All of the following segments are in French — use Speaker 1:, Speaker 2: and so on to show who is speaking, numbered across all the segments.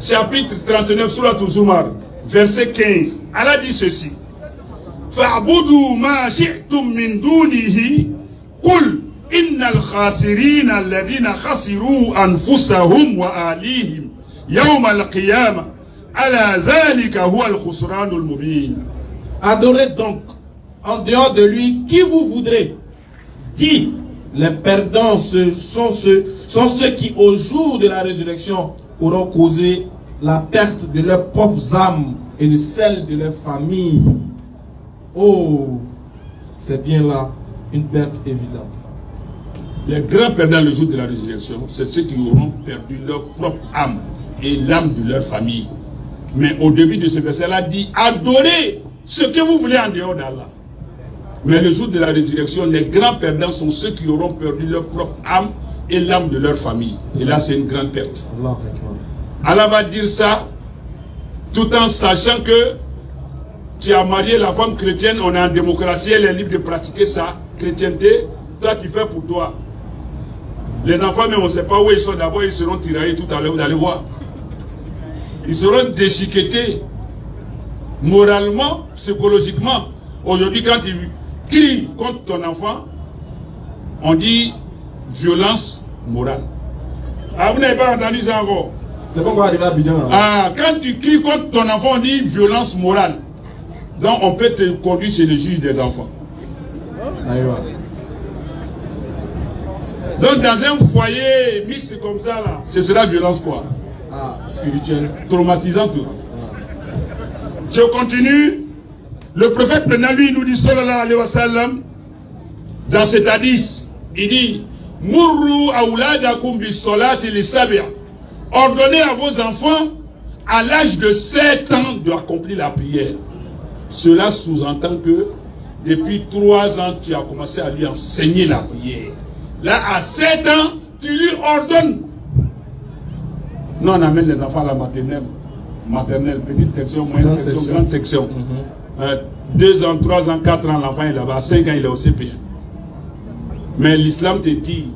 Speaker 1: chapitre 39, Surat Zumar, verset 15. Allah dit ceci. Fa'budu ma shi'tum min dunihi, qul innal khasirin alladhina khasiru anfusahum wa alihim yawm al-qiyamah ala zalika huwa al-khusranul mubin.
Speaker 2: Adorez donc en dehors de lui qui vous voudrez. Dis, les perdants sont ceux qui au jour de la résurrection auront causé la perte de leurs propres âmes et de celle de leur famille. Oh, c'est bien là une perte évidente.
Speaker 1: Les grands perdants le jour de la résurrection, c'est ceux qui auront perdu leur propre âme et l'âme de leur famille. Mais au début de ce verset-là dit, adorez ce que vous voulez en dehors d'Allah. Mais le jour de la résurrection, les grands perdants sont ceux qui auront perdu leur propre âme et l'âme de leur famille. Et là, c'est une grande perte. Allah va dire ça tout en sachant que tu as marié la femme chrétienne, on est en démocratie, elle est libre de pratiquer sa chrétienté. Toi, tu fais pour toi. Les enfants, mais on ne sait pas où ils sont. D'abord, ils seront tiraillés tout à l'heure, vous allez voir. Ils seront déchiquetés moralement, psychologiquement. Aujourd'hui, quand tu cries contre ton enfant, on dit violence morale. Ah, vous n'avez pas entendu ça encore?
Speaker 2: C'est pas quoi arriver à Abidjan.
Speaker 1: Ah, quand tu cries contre ton enfant, on dit violence morale. Donc, on peut te conduire chez le juge des enfants. Donc, dans un foyer mixte comme ça, là, ce sera violence quoi?
Speaker 2: Ah, spirituelle.
Speaker 1: Traumatisante. Je continue. Le prophète maintenant, lui, nous dit, sallallahu alayhi wa sallam, dans cet hadith, il dit, Murru awladakum bis salati li sab'a. Ordonnez à vos enfants, à l'âge de 7 ans, d'accomplir la prière. Cela sous-entend que, depuis 3 ans, tu as commencé à lui enseigner la prière. Là, à 7 ans, tu lui ordonnes. Nous, on amène les enfants à la maternelle. Maternelle, petite section, moyenne section, grande section. 2 ans, 3 ans, 4 ans, l'enfant est là-bas. 5 ans, il est au CP. Mais l'islam te dit,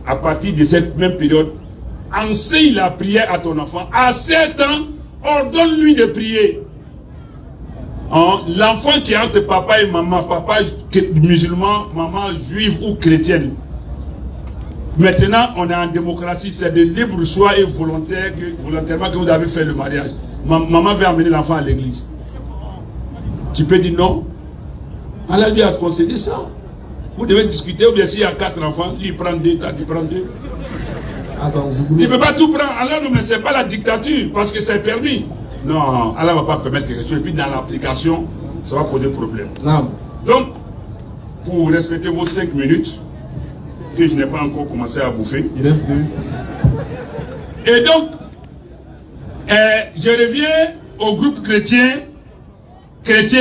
Speaker 1: à partir de cette même période, enseigne la prière à ton enfant. À 7 ans, ordonne-lui de prier. L'enfant qui est entre papa et maman, papa musulman, maman juive ou chrétienne. Maintenant, on est en démocratie, c'est de libre choix et volontairement que vous avez fait le mariage. Maman veut amener l'enfant à l'église. Tu peux dire non. Allah lui a concédé ça. Vous devez discuter, ou bien s'il y a 4 enfants, lui il prend 2, toi tu prends 2. Tu ne peux pas tout prendre. Allah ne c'est pas la dictature, parce que c'est permis. Non, Allah ne va pas permettre quelque chose. Et puis dans l'application, ça va poser problème.
Speaker 2: Non.
Speaker 1: Donc, pour respecter vos 5 minutes, que je n'ai pas encore commencé à bouffer.
Speaker 2: Il reste 2.
Speaker 1: Et donc, je reviens au groupe chrétien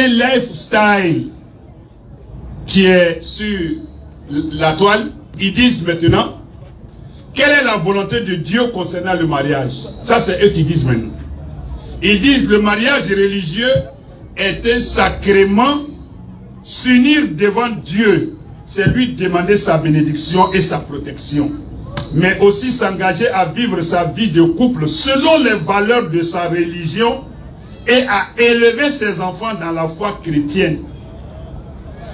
Speaker 1: Lifestyle, qui est sur la toile. Ils disent maintenant, quelle est la volonté de Dieu concernant le mariage? Ça, c'est eux qui disent maintenant. Ils disent, le mariage religieux est un sacrement. S'unir devant Dieu, c'est lui demander sa bénédiction et sa protection. Mais aussi s'engager à vivre sa vie de couple selon les valeurs de sa religion et à élever ses enfants dans la foi chrétienne.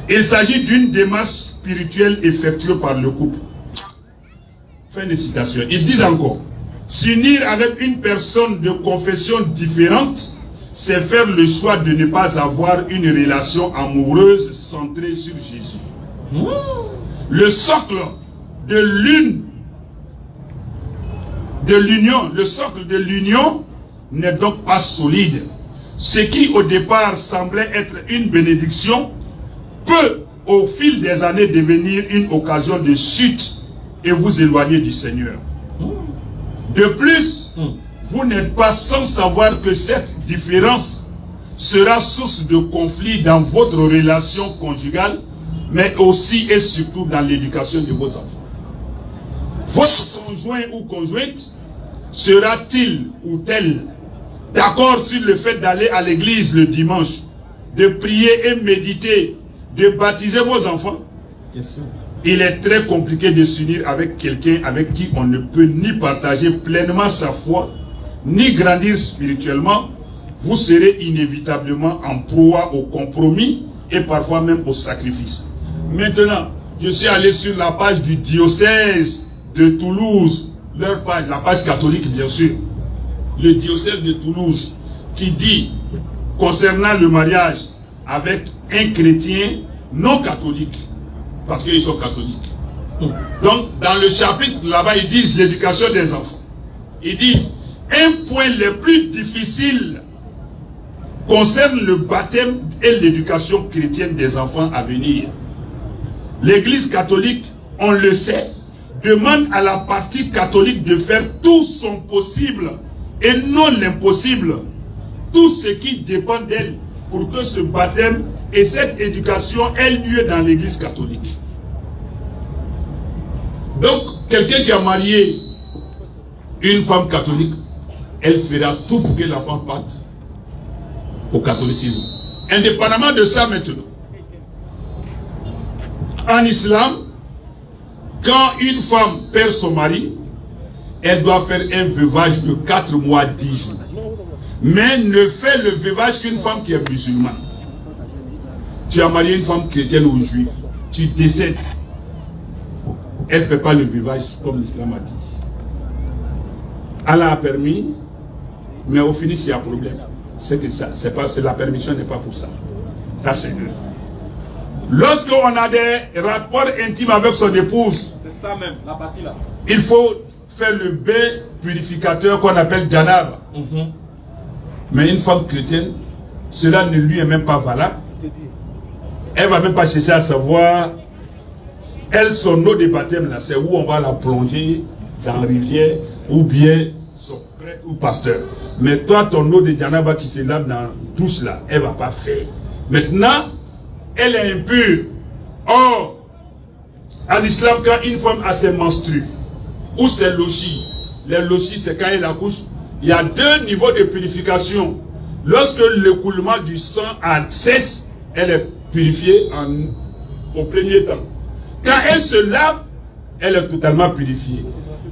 Speaker 1: Il s'agit d'une démarche spirituelle effectuée par le couple. Fin de citation. Ils disent encore, s'unir avec une personne de confession différente, c'est faire le choix de ne pas avoir une relation amoureuse centrée sur Jésus. Le socle de l'union n'est donc pas solide. Ce qui au départ semblait être une bénédiction peut au fil des années devenir une occasion de chute et vous éloigner du Seigneur. De plus, vous n'êtes pas sans savoir que cette différence sera source de conflit dans votre relation conjugale, mais aussi et surtout dans l'éducation de vos enfants. Votre conjoint ou conjointe sera-t-il ou tel d'accord sur le fait d'aller à l'église le dimanche, de prier et méditer, de baptiser vos enfants?
Speaker 2: Yes,
Speaker 1: il est très compliqué de s'unir avec quelqu'un avec qui on ne peut ni partager pleinement sa foi, ni grandir spirituellement, vous serez inévitablement en proie au compromis et parfois même au sacrifice. Maintenant, je suis allé sur la page du diocèse de Toulouse, leur page, la page catholique bien sûr, le diocèse de Toulouse, qui dit, concernant le mariage avec un chrétien non catholique, parce qu'ils sont catholiques. Donc, dans le chapitre là-bas, ils disent l'éducation des enfants. Ils disent, un point le plus difficile concerne le baptême et l'éducation chrétienne des enfants à venir. L'Église catholique, on le sait, demande à la partie catholique de faire tout son possible et non l'impossible, tout ce qui dépend d'elle pour que ce baptême et cette éducation aient lieu dans l'Église catholique. Donc, quelqu'un qui a marié une femme catholique, elle fera tout pour que la femme parte au catholicisme. Indépendamment de ça maintenant, en islam, quand une femme perd son mari, elle doit faire un veuvage de 4 mois 10 jours. Mais ne fait le veuvage qu'une femme qui est musulmane. Tu as marié une femme chrétienne ou juive, tu décèdes. Elle ne fait pas le veuvage comme l'islam a dit. Allah a permis, mais au finish il y a problème. C'est que ça, la permission n'est pas pour ça. Ça c'est eux. Lorsqu'on a des rapports intimes avec son épouse,
Speaker 2: c'est ça même, la partie là.
Speaker 1: Il faut faire le bain purificateur qu'on appelle janab. Mais une femme chrétienne, cela ne lui est même pas valable. Elle ne va même pas chercher à savoir, elle, son eau de baptême là, c'est où on va la plonger dans la rivière ou bien son prêtre ou pasteur. Mais toi, ton eau de janaba qui se lave dans la douche là, elle ne va pas faire. Maintenant, elle est impure. Or, en islam, quand une femme a ses menstrues, ou ses lochis, les lochis c'est quand elle accouche, il y a 2 niveaux de purification. Lorsque l'écoulement du sang cesse, elle est purifiée au premier temps. Quand elle se lave, elle est totalement purifiée.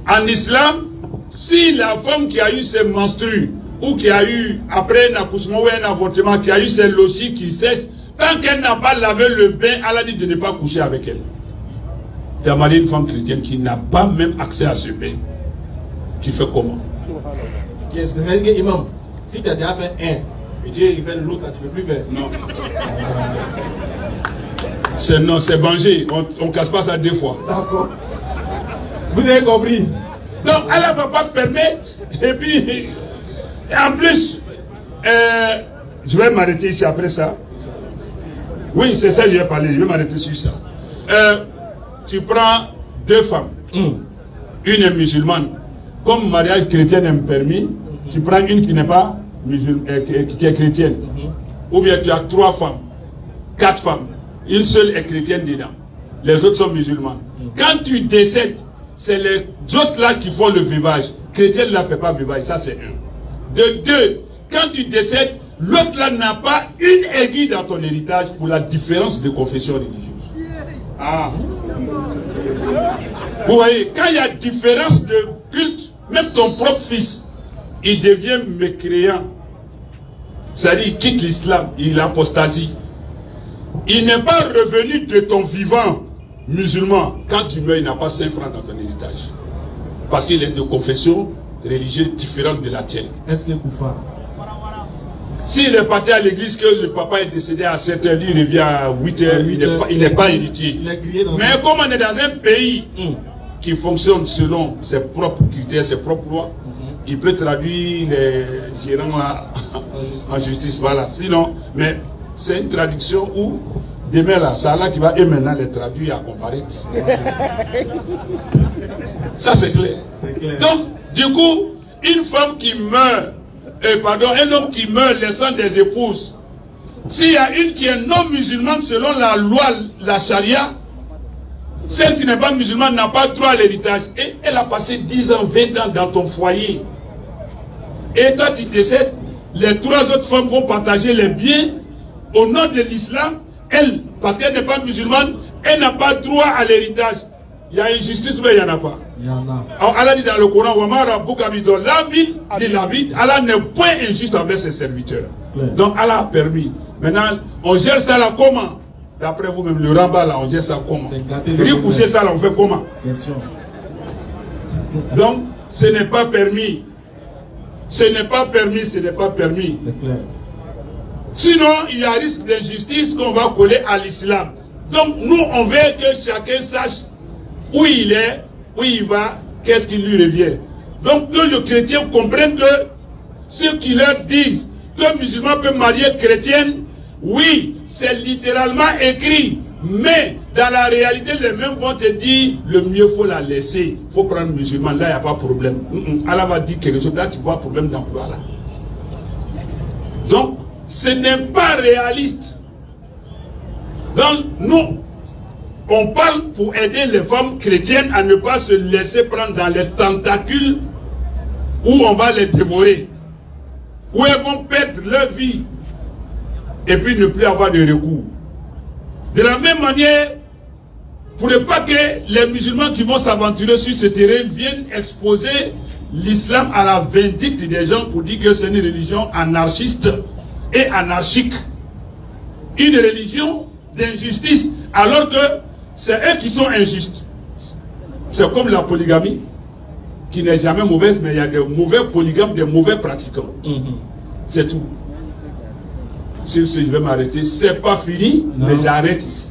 Speaker 1: En islam, si la femme qui a eu ses menstrues, ou qui a eu, après un accouchement ou un avortement, qui a eu ses lochis qui cessent, tant qu'elle n'a pas lavé le bain, Allah dit de ne pas coucher avec elle. Tu as marié une femme chrétienne qui n'a pas même accès à ce bain. Tu fais comment?
Speaker 2: Imam, si tu as déjà fait un, et Dieu il fait l'autre, tu ne peux plus faire.
Speaker 1: Non. C'est Banger. On ne casse pas ça 2 fois.
Speaker 2: D'accord. Vous avez compris?
Speaker 1: Donc, Allah ne va pas permettre. Et puis, en plus, je vais m'arrêter ici après ça. Oui, c'est ça que je vais parler. Je vais m'arrêter sur ça. Tu prends 2 femmes. Une est musulmane. Comme mariage chrétien est permis, tu prends une qui n'est pas musulmane, qui est chrétienne. Ou bien tu as 3 femmes, 4 femmes. Une seule est chrétienne dedans. Les autres sont musulmanes. Quand tu décèdes, c'est les autres là qui font le veuvage. Chrétien ne fait pas veuvage, ça c'est un. De 2, quand tu décèdes, l'autre là n'a pas une aiguille dans ton héritage pour la différence de confession religieuse. Ah. Vous voyez, quand il y a différence de culte, même ton propre fils, il devient mécréant. C'est-à-dire, il quitte l'islam, il apostasie. Il n'est pas revenu de ton vivant musulman. Quand tu meurs, il n'a pas 5 francs dans ton héritage. Parce qu'il est de confession religieuse différente de la tienne.
Speaker 2: FC Koufa.
Speaker 1: S'il est parti à l'église, que le papa est décédé à 7 h, il revient à 8 h, il n'est pas héritier. Mais comme on est dans un pays qui fonctionne selon ses propres critères, ses propres lois, il peut traduire les gérants là en justice. Voilà. Sinon, mais c'est une traduction où demain là, c'est Allah qui va et maintenant les traduire à comparaître. Ça c'est clair. Donc, du coup, une femme qui meurt, un homme qui meurt laissant des épouses, s'il y a une qui est non musulmane selon la loi, la charia, celle qui n'est pas musulmane n'a pas droit à l'héritage. Et elle a passé 10 ans, 20 ans dans ton foyer. Et toi tu décèdes, les 3 autres femmes vont partager les biens au nom de l'islam. Elle, parce qu'elle n'est pas musulmane, elle n'a pas droit à l'héritage. Il y a injustice, mais il n'y en a pas.
Speaker 2: Il y en a.
Speaker 1: Alors, Allah dit dans le Coran, Allah n'est point injuste envers ses serviteurs.
Speaker 2: Ouais.
Speaker 1: Donc Allah a permis. Maintenant, on gère ça là comment? D'après vous-même, le Ramba là, on gère ça comment? Ricoucher ça là, on fait comment?
Speaker 2: Question.
Speaker 1: Donc, ce n'est pas permis. Ce n'est pas permis, ce n'est pas permis.
Speaker 2: C'est clair.
Speaker 1: Sinon, il y a risque d'injustice qu'on va coller à l'islam. Donc, nous, on veut que chacun sache où il est, où il va, qu'est-ce qui lui revient. Donc, que les chrétiens comprennent que ceux qui leur disent que le musulman peut marier chrétienne, oui, c'est littéralement écrit. Mais, dans la réalité, les mêmes vont te dire, le mieux, faut la laisser. Il faut prendre musulman, là, il n'y a pas de problème. Allah va dire quelque chose, là, tu vois problème d'emploi, là. Donc, ce n'est pas réaliste. Donc, nous, on parle pour aider les femmes chrétiennes à ne pas se laisser prendre dans les tentacules où on va les dévorer, où elles vont perdre leur vie et puis ne plus avoir de recours. De la même manière, pour ne pas que les musulmans qui vont s'aventurer sur ce terrain viennent exposer l'islam à la vindicte des gens pour dire que c'est une religion anarchiste et anarchique. Une religion d'injustice, alors que c'est eux qui sont injustes. C'est comme la polygamie, qui n'est jamais mauvaise, mais il y a des mauvais polygames, des mauvais pratiquants. C'est tout. Sur ce, je vais m'arrêter. C'est pas fini, mais j'arrête ici.